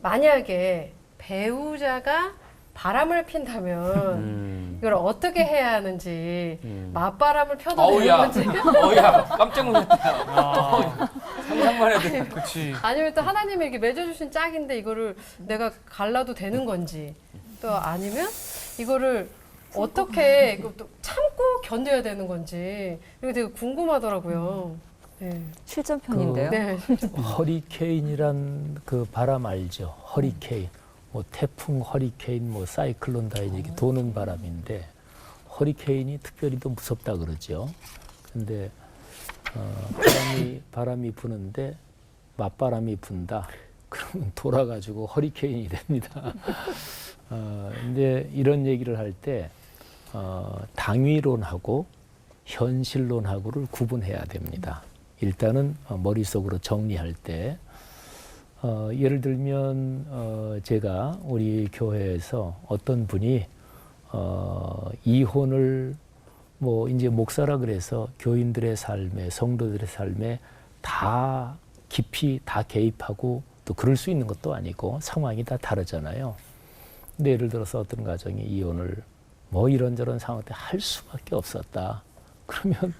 만약에 배우자가 바람을 핀다면 이걸 어떻게 해야 하는지 맞바람을 펴도 되는 건지 어우야, 깜짝 놀랐다. 상상만 해도. 그렇지. 아니면 또 하나님이 이렇게 맺어주신 짝인데 이거를 내가 갈라도 되는 건지 또 아니면 이거를 어떻게 또 참고 견뎌야 되는 건지 이거 되게 궁금하더라고요. 네. 실전편인데요. 네. 허리케인이란 그 바람 알죠? 허리케인. 뭐 태풍, 허리케인, 뭐 사이클론 다 이렇게 도는 바람인데 허리케인이 특별히 더 무섭다 그러죠. 근데 바람이 부는데 맞바람이 분다. 그러면 돌아가지고 허리케인이 됩니다. 근데 이런 얘기를 할 때 당위론하고 현실론하고를 구분해야 됩니다. 일단은 머릿속으로 정리할 때 예를 들면 제가 우리 교회에서 어떤 분이 이혼을 뭐 이제 목사라 그래서 교인들의 삶에 성도들의 삶에 다 깊이 다 개입하고 또 그럴 수 있는 것도 아니고 상황이 다 다르잖아요. 근데 예를 들어서 어떤 가정이 이혼을 뭐 이런저런 상황 때 할 수밖에 없었다. 그러면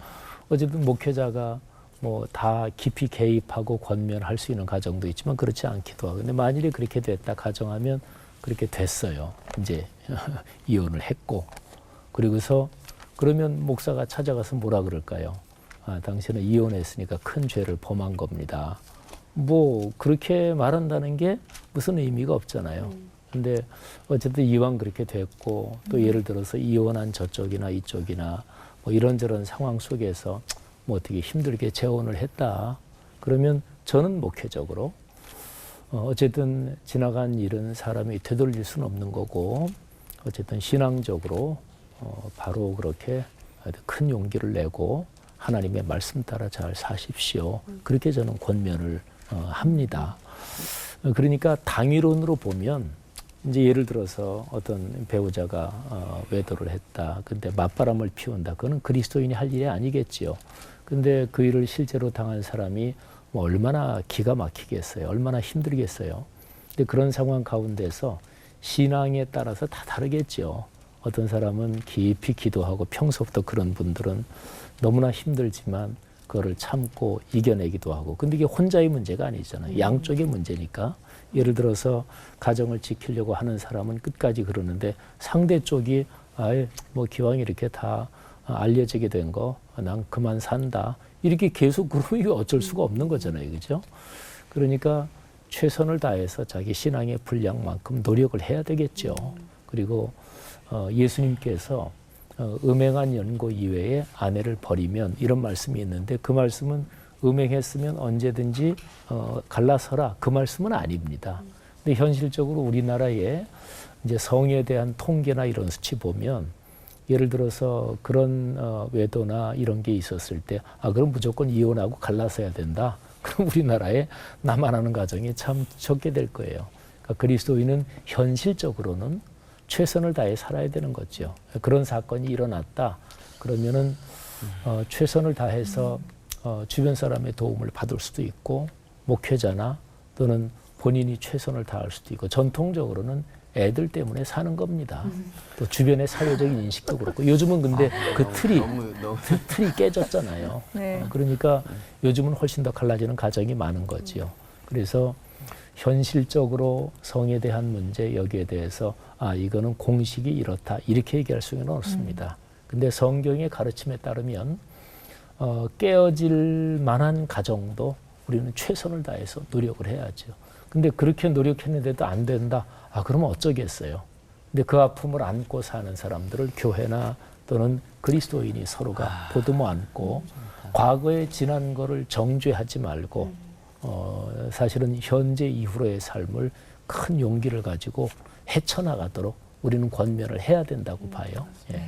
어쨌든 목회자가 뭐 다 깊이 개입하고 권면할 수 있는 가정도 있지만 그렇지 않기도 하고. 근데 만일에 그렇게 됐다 가정하면 그렇게 됐어요. 이제 이혼을 했고. 그리고서 그러면 목사가 찾아가서 뭐라 그럴까요? 당신은 이혼했으니까 큰 죄를 범한 겁니다. 뭐 그렇게 말한다는 게 무슨 의미가 없잖아요. 근데 어쨌든 이왕 그렇게 됐고 또 예를 들어서 이혼한 저쪽이나 이쪽이나 뭐 이런저런 상황 속에서 뭐 어떻게 힘들게 재혼을 했다. 그러면 저는 목회적으로 어쨌든 지나간 일은 사람이 되돌릴 수는 없는 거고 어쨌든 신앙적으로 바로 그렇게 큰 용기를 내고 하나님의 말씀 따라 잘 사십시오. 그렇게 저는 권면을 합니다. 그러니까 당위론으로 보면 이제 예를 들어서 어떤 배우자가 외도를 했다. 근데 맞바람을 피운다. 그거는 그리스도인이 할 일이 아니겠지요. 근데 그 일을 실제로 당한 사람이 뭐 얼마나 기가 막히겠어요. 얼마나 힘들겠어요. 근데 그런 상황 가운데서 신앙에 따라서 다 다르겠죠. 어떤 사람은 깊이 기도하고 평소부터 그런 분들은 너무나 힘들지만 그거를 참고 이겨내기도 하고. 근데 이게 혼자의 문제가 아니잖아요. 양쪽의 문제니까. 예를 들어서 가정을 지키려고 하는 사람은 끝까지 그러는데 상대 쪽이 아예 뭐 기왕 이렇게 다 알려지게 된 거, 난 그만 산다. 이렇게 계속 그러면 어쩔 수가 없는 거잖아요. 그죠? 그러니까 최선을 다해서 자기 신앙의 분량만큼 노력을 해야 되겠죠. 그리고 예수님께서 음행한 연고 이외에 아내를 버리면 이런 말씀이 있는데 그 말씀은 음행했으면 언제든지 갈라서라 그 말씀은 아닙니다. 근데 현실적으로 우리나라에 이제 성에 대한 통계나 이런 수치 보면 예를 들어서 그런 외도나 이런 게 있었을 때 그럼 무조건 이혼하고 갈라서야 된다. 그럼 우리나라에 나만 하는 가정이 참 적게 될 거예요. 그러니까 그리스도인은 현실적으로는 최선을 다해 살아야 되는 거죠. 그런 사건이 일어났다. 그러면은 최선을 다해서 주변 사람의 도움을 받을 수도 있고 목회자나 또는 본인이 최선을 다할 수도 있고 전통적으로는 애들 때문에 사는 겁니다. 또 주변의 사회적인 인식도 그렇고 요즘은 근데 그 틀이 깨졌잖아요. 네. 그러니까 요즘은 훨씬 더 갈라지는 가정이 많은 거지요. 그래서 현실적으로 성에 대한 문제 여기에 대해서 이거는 공식이 이렇다 이렇게 얘기할 수는 없습니다. 근데 성경의 가르침에 따르면 깨어질 만한 가정도 우리는 최선을 다해서 노력을 해야죠. 근데 그렇게 노력했는데도 안 된다. 그러면 어쩌겠어요. 근데 그 아픔을 안고 사는 사람들을 교회나 또는 그리스도인이 서로가 보듬어 안고 과거에 지난 거를 정죄하지 말고 사실은 현재 이후로의 삶을 큰 용기를 가지고 헤쳐나가도록 우리는 권면을 해야 된다고 봐요. 예.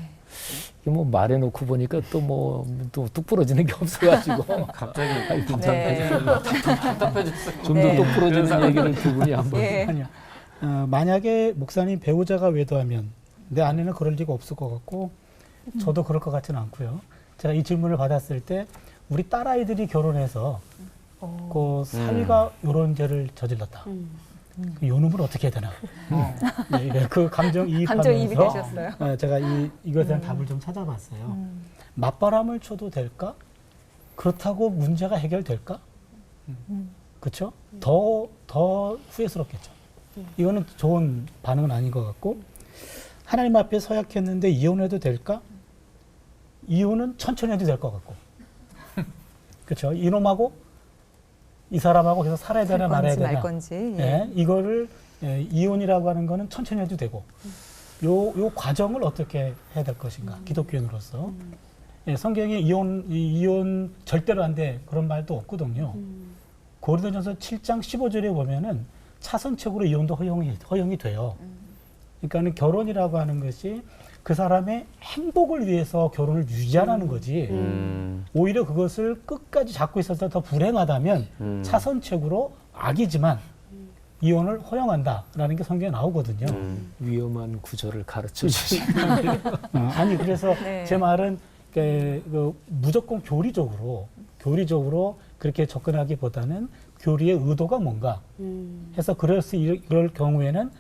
이게 뭐 말해놓고 보니까 또 뚝 부러지는 게 없어가지고 갑자기 답답해졌어요. 좀 더 뚝 부러지는 얘기를 두 분이 한번. 아니요. 만약에 목사님 배우자가 외도하면 내 아내는 그럴 리가 없을 것 같고 저도 그럴 것 같지는 않고요. 제가 이 질문을 받았을 때 우리 딸아이들이 결혼해서 그 사위가 이런 죄를 저질렀다. 그 요놈을 어떻게 해야 되나? 네, 그 감정이입이 되셨어요. 제가 이것에 대한 답을 좀 찾아봤어요. 맞바람을 쳐도 될까? 그렇다고 문제가 해결될까? 그렇죠? 더 후회스럽겠죠. 이거는 좋은 반응은 아닌 것 같고 하나님 앞에 서약했는데 이혼해도 될까? 이혼은 천천히 해도 될 것 같고 그렇죠? 이놈하고 이 사람하고 계속 살아야 되나 말아야 되나 말 건지. 예, 이거를 이혼이라고 하는 거는 천천히 해도 되고 요 과정을 어떻게 해야 될 것인가 기독교인으로서 성경에 이혼 절대로 안 돼 그런 말도 없거든요. 고린도전서 7장 15절에 보면은 차선책으로 이혼도 허용이 돼요. 그러니까는 결혼이라고 하는 것이 그 사람의 행복을 위해서 결혼을 유지하라는 거지. 오히려 그것을 끝까지 잡고 있어서 더 불행하다면 차선책으로 악이지만 이혼을 허용한다라는 게 성경에 나오거든요. 위험한 구절을 가르쳐 주시고. 아니 그래서 네. 제 말은 무조건 교리적으로 그렇게 접근하기보다는 교리의 의도가 뭔가 해서 그럴 경우에는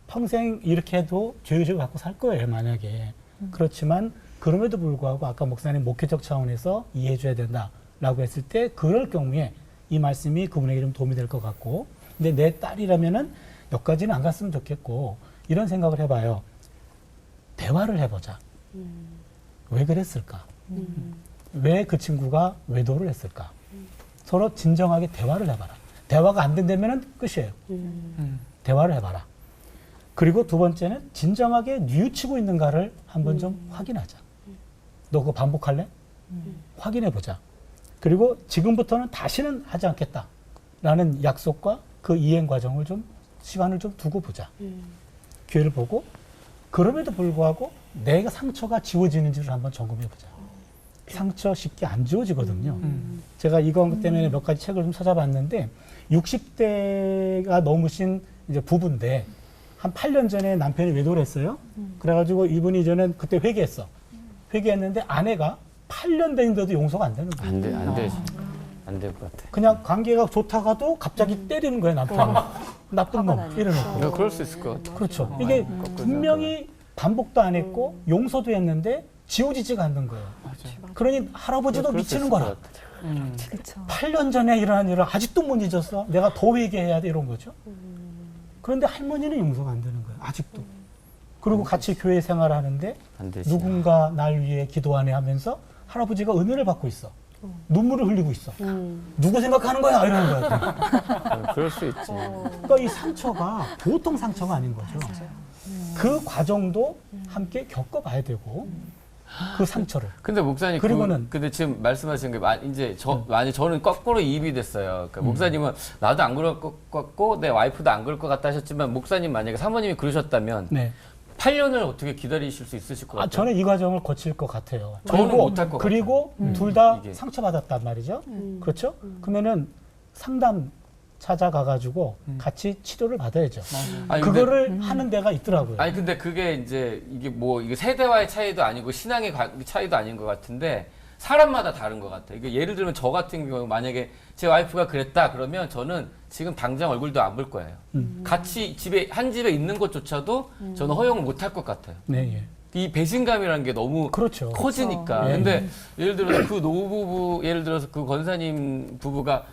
평생 이렇게 해도 죄의식을 갖고 살 거예요, 만약에. 그렇지만 그럼에도 불구하고 아까 목사님 목회적 차원에서 이해해 줘야 된다라고 했을 때 그럴 경우에 이 말씀이 그분에게 좀 도움이 될 것 같고 근데 내 딸이라면은 여기까지는 안 갔으면 좋겠고 이런 생각을 해봐요. 대화를 해보자. 왜 그랬을까? 왜 그 친구가 외도를 했을까? 서로 진정하게 대화를 해봐라. 대화가 안 된다면은 끝이에요. 대화를 해봐라. 그리고 두 번째는 진정하게 뉘우치고 있는가를 한번 좀 확인하자. 너 그거 반복할래? 확인해보자. 그리고 지금부터는 다시는 하지 않겠다라는 약속과 그 이행 과정을 좀 시간을 좀 두고 보자. 기회를 보고 그럼에도 불구하고 내가 상처가 지워지는지를 한번 점검해보자. 상처 쉽게 안 지워지거든요. 제가 이거 때문에 몇 가지 책을 좀 찾아봤는데 60대가 넘으신 이제 부부인데 한 8년 전에 남편이 외도를 했어요. 그래가지고 이분이 이제는 그때 회개했는데 아내가 8년 됐는데도 용서가 안 되는 거예요. 안 될 것 같아. 그냥 관계가 좋다가도 갑자기 때리는 거예요, 남편이. 나쁜 놈 이러는 그럴 수 있을 것 같아. 그렇죠. 이게 분명히 반복도 안 했고 용서도 했는데 지워지지가 않는 거예요. 그러니 할아버지도 미치는 거라. 그렇죠. 8년 전에 일어난 일을 아직도 못 잊었어. 내가 더 회개해야 돼 이런 거죠. 그런데 할머니는 용서가 안 되는 거예요. 아직도. 그리고 같이 교회 생활하는데 안 되지. 누군가 날 위해 기도하네 하면서 할아버지가 은혜를 받고 있어. 눈물을 흘리고 있어. 누구 생각하는 거야? 이러는 거야. 그럴 수 있지. 그러니까 이 상처가 보통 상처가 아닌 거죠. 그 과정도 함께 겪어봐야 되고 그 상처를. 근데 목사님 그리고는 근데 지금 말씀하신 게 이제 만약 저는 거꾸로 이입이 됐어요. 그러니까 목사님은 나도 안 그럴 것 같고 내 와이프도 안 그럴 것 같다 하셨지만 목사님 만약에 사모님이 그러셨다면 네. 8년을 어떻게 기다리실 수 있으실 것 같아요? 저는 이 과정을 거칠 것 같아요. 저는 못할 것 그리고 둘 다 이게. 상처받았단 말이죠. 그렇죠? 그러면은 상담 찾아가가지고 같이 치료를 받아야죠. 아니, 그거를 하는 데가 있더라고요. 아니 근데 그게 이제 이게 세대와의 차이도 아니고 신앙의 차이도 아닌 것 같은데 사람마다 다른 것 같아요. 이게 예를 들면 저 같은 경우 만약에 제 와이프가 그랬다 그러면 저는 지금 당장 얼굴도 안 볼 거예요. 같이 한 집에 있는 것조차도 저는 허용을 못 할 것 같아요. 네, 예. 이 배신감이라는 게 너무 그렇죠. 커지니까. 그렇죠. 근데 예를 들어서 그 노부부, 예를 들어서 그 권사님 부부가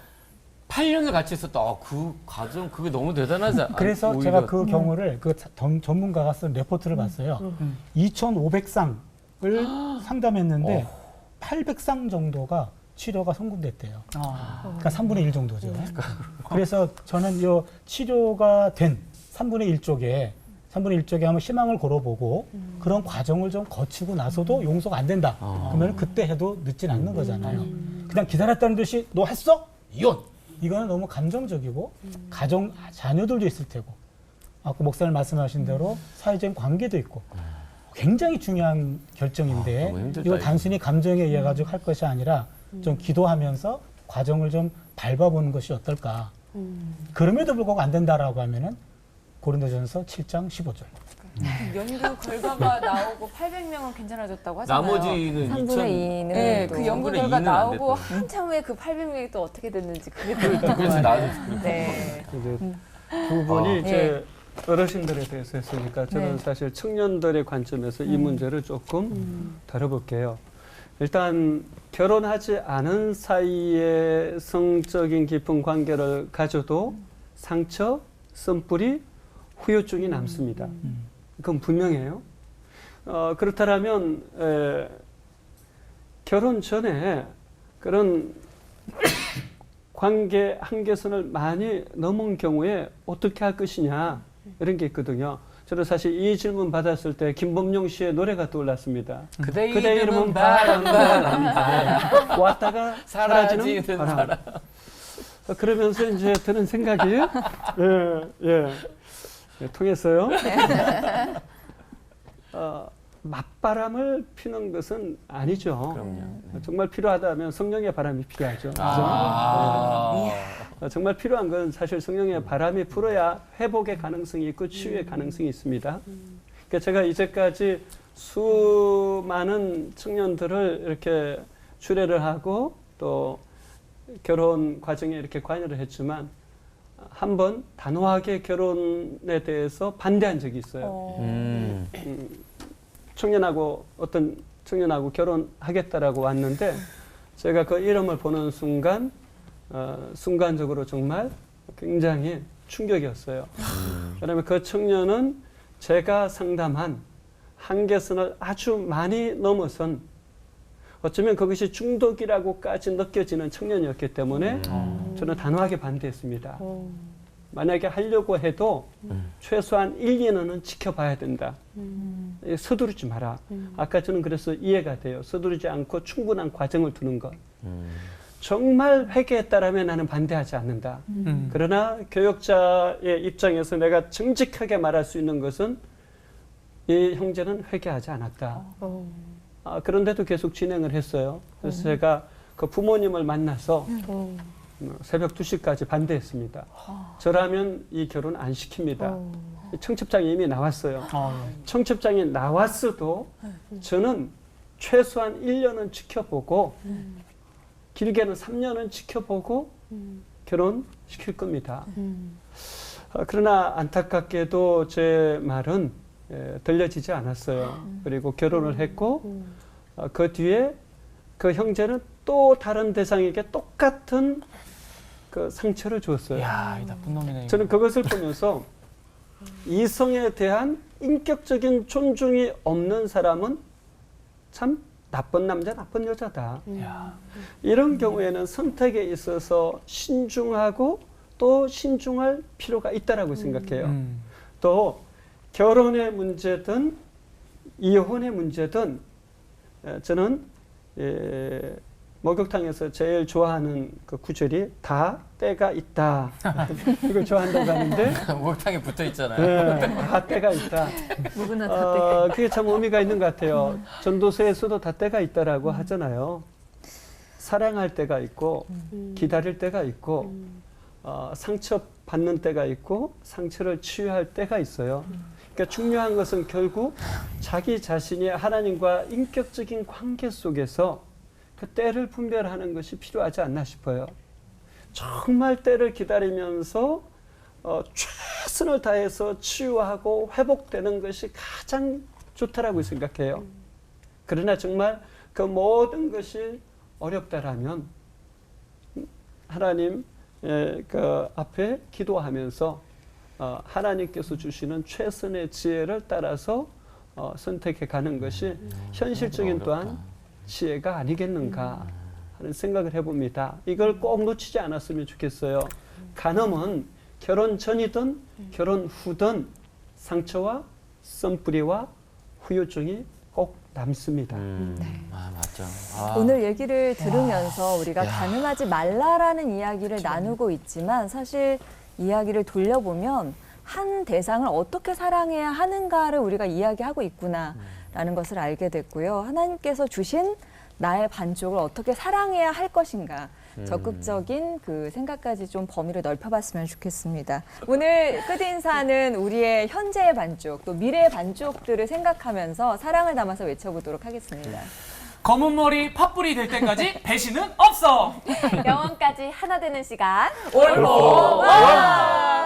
8년을 같이 있었다. 그 과정 그게 너무 대단하지 않아요? 그래서 제가 그 경우를 그 전문가가 쓴 레포트를 봤어요. 2,500쌍을 상담했는데 800쌍 정도가 치료가 성공됐대요. 그러니까 3분의 1 정도죠. 그래서 저는 이 치료가 된 3분의 1 쪽에 한번 희망을 걸어보고 그런 과정을 좀 거치고 나서도 용서가 안 된다. 그러면 그때 해도 늦진 않는 거잖아요. 그냥 기다렸다는 듯이 너 했어? 이혼! 이거는 너무 감정적이고 가정 자녀들도 있을 테고 아까 목사님 말씀하신 대로 사회적인 관계도 있고 굉장히 중요한 결정인데 너무 힘들다, 이걸 이거. 단순히 감정에 의해 가지고 할 것이 아니라 좀 기도하면서 과정을 좀 밟아보는 것이 어떨까. 그럼에도 불구하고 안 된다라고 하면은 고린도전서 7장 15절. 연구 결과가 나오고 800명은 괜찮아졌다고 하잖아요. 나머지는 3분의 2는 네, 그 연구 3분의 결과 2는 안 나오고 됐다. 한참 후에 그 800명이 또 어떻게 됐는지 그게 그래서 나도 네. 이제 두 분이 아. 이제 어르신들에 대해서 했으니까 저는 네. 사실 청년들의 관점에서 이 문제를 조금 다뤄볼게요. 일단 결혼하지 않은 사이에 성적인 깊은 관계를 가져도 상처, 쓴뿌리, 후유증이 남습니다. 그건 분명해요. 그렇다면 결혼 전에 그런 관계 한계선을 많이 넘은 경우에 어떻게 할 것이냐 이런 게 있거든요. 저는 사실 이 질문 받았을 때 김범용 씨의 노래가 떠올랐습니다. 그대 이름은 바람 왔다가 사라지는 사라지는 바람. 바람. 그러면서 이제 드는 생각이 통했어요. 맞바람을 피는 것은 아니죠. 그럼요. 정말 필요하다면 성령의 바람이 필요하죠. 그죠? 정말 필요한 건 사실 성령의 바람이 불어야 회복의 가능성이 있고 치유의 가능성이 있습니다. 그러니까 제가 이제까지 수많은 청년들을 이렇게 주례를 하고 또 결혼 과정에 이렇게 관여를 했지만 한 번 단호하게 결혼에 대해서 반대한 적이 있어요. 어떤 청년하고 결혼하겠다라고 왔는데 제가 그 이름을 보는 순간 순간적으로 정말 굉장히 충격이었어요. 왜냐하면 그 청년은 제가 상담한 한계선을 아주 많이 넘어선 어쩌면 그것이 중독이라고까지 느껴지는 청년이었기 때문에 저는 단호하게 반대했습니다. 만약에 하려고 해도 최소한 1, 2년은 지켜봐야 된다. 서두르지 마라. 아까 저는 그래서 이해가 돼요. 서두르지 않고 충분한 과정을 두는 것. 정말 회개했다라면 나는 반대하지 않는다. 그러나 교역자의 입장에서 내가 정직하게 말할 수 있는 것은 이 형제는 회개하지 않았다. 그런데도 계속 진행을 했어요. 그래서 제가 그 부모님을 만나서 새벽 2시까지 반대했습니다. 저라면 이 결혼 안 시킵니다. 청첩장이 이미 나왔어요. 청첩장이 나왔어도 저는 최소한 1년은 지켜보고 길게는 3년은 지켜보고 결혼시킬 겁니다. 그러나 안타깝게도 제 말은 들려지지 않았어요. 그리고 결혼을 했고 그 뒤에 그 형제는 또 다른 대상에게 똑같은 그 상처를 주었어요. 야, 이 나쁜 놈이네. 이거. 저는 그것을 보면서 이성에 대한 인격적인 존중이 없는 사람은 참 나쁜 남자, 나쁜 여자다. 이런 경우에는 선택에 있어서 신중하고 또 신중할 필요가 있다라고 생각해요. 또 결혼의 문제든 이혼의 문제든 저는 목욕탕에서 제일 좋아하는 그 구절이 다 때가 있다. 이걸 좋아한다고 하는데 목욕탕에 붙어 있잖아요. 네, 다 때가 있다. 누구나 다 때가 그게 참 의미가 있는 것 같아요. 전도서에서도 다 때가 있다라고 하잖아요. 사랑할 때가 있고 기다릴 때가 있고 상처 받는 때가 있고 상처를 치유할 때가 있어요. 그러니까 중요한 것은 결국 자기 자신이 하나님과 인격적인 관계 속에서 그 때를 분별하는 것이 필요하지 않나 싶어요. 정말 때를 기다리면서 최선을 다해서 치유하고 회복되는 것이 가장 좋다라고 생각해요. 그러나 정말 그 모든 것이 어렵다라면 하나님 그 앞에 기도하면서 하나님께서 주시는 최선의 지혜를 따라서 선택해 가는 것이 현실적인 또한 지혜가 아니겠는가 하는 생각을 해봅니다. 이걸 꼭 놓치지 않았으면 좋겠어요. 간음은 결혼 전이든 결혼 후든 상처와 썸뿌리와 후유증이 꼭 남습니다. 맞죠. 오늘 얘기를 들으면서 우리가 가늠하지 말라라는 이야기를 나누고 있지만 사실 이야기를 돌려보면 한 대상을 어떻게 사랑해야 하는가를 우리가 이야기하고 있구나라는 것을 알게 됐고요. 하나님께서 주신 나의 반쪽을 어떻게 사랑해야 할 것인가 적극적인 그 생각까지 좀 범위를 넓혀봤으면 좋겠습니다. 오늘 끝인사는 우리의 현재의 반쪽 또 미래의 반쪽들을 생각하면서 사랑을 담아서 외쳐보도록 하겠습니다. 검은 머리 팥불이 될 때까지 배신은 없어. 영원까지 하나 되는 시간 올보 원!